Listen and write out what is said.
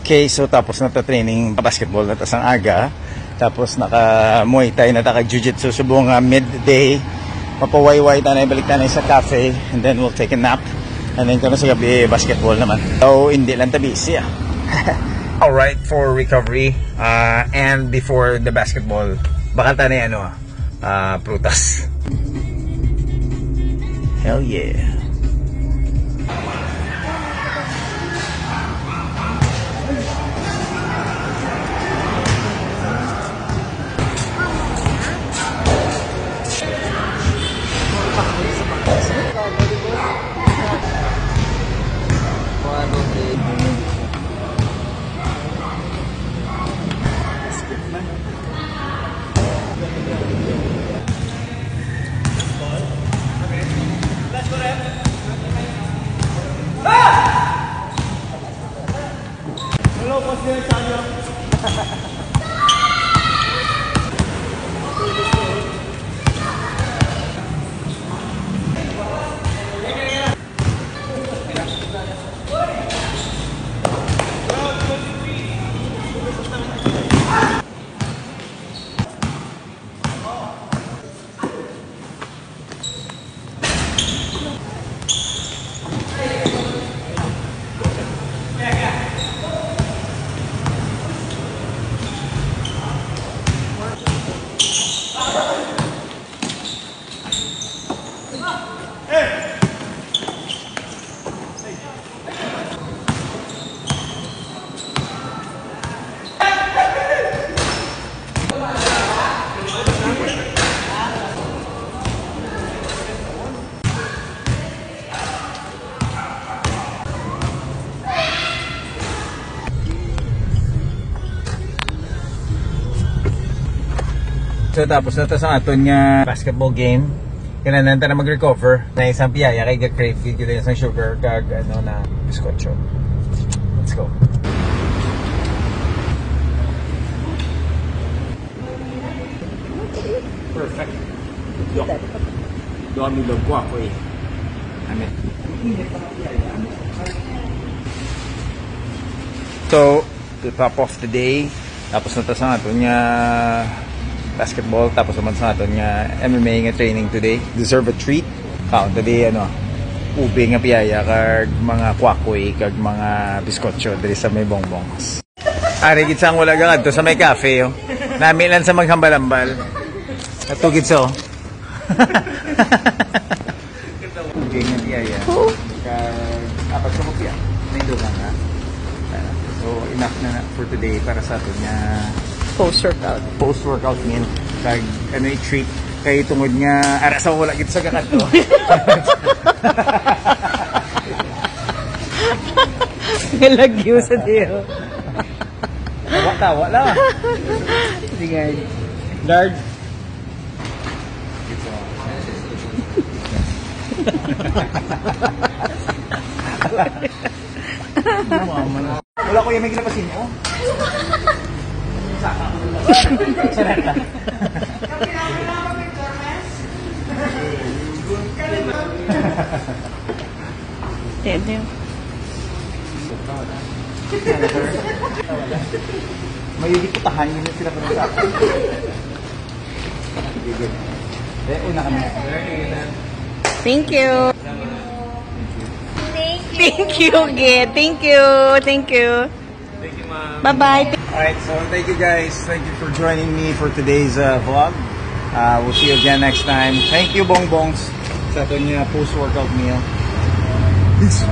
Okay, so tapos na training basketball na tasang aga. Tapos naka Muay Thai na taka Jiu-Jitsu subong midday. Mapawayway na ibalik na sa cafe and then we'll take a nap. And then kung sa gabi basketball naman. So hindi lang tabi siya. Alright, for recovery and before the basketball, bakal tanay prutas. Hell yeah. Hello, what's your channel? So tapos na ito sa aton nga basketball game. Kailangan na mag-recover. Na isang piyaya kay crave feed kita isang sugar kag na biskotso. Let's go. Perfect. Doon nilog ko ako eh. Amin. So, to top of the day, tapos na ito sa aton nga basketball, tapos naman sa aton nga MMA nga training today. Deserve a treat. Today ube nga piyaya kag mga kwakoy kag mga biskotso diri sa may bongbongs. Ari gid sang wala gad to sa may cafe Nami lang sa maghambal-ambal. Ato gid so. Ube nga piyaya. Kag apat sa mupya. May dugang nga. So enough na for today para sa aton nga post-workout meal. Kag treat kay tungod nga ara sa wala gid sa kakanto. Ngalagyo sa diyo. Tawa lang. Sige. Guard. Wala ko yung may ginapasin mo. Sarata. Tede. May putahan yun sila pa sa akin. Una kami. Thank you. Thank you, Git. Thank you. Thank you. Thank you, ma'am. Bye-bye. Alright, so thank you guys. Thank you for joining me for today's vlog. We'll see you again next time. Thank you, Bongbongs, sa ato niya post-workout meal. Peace.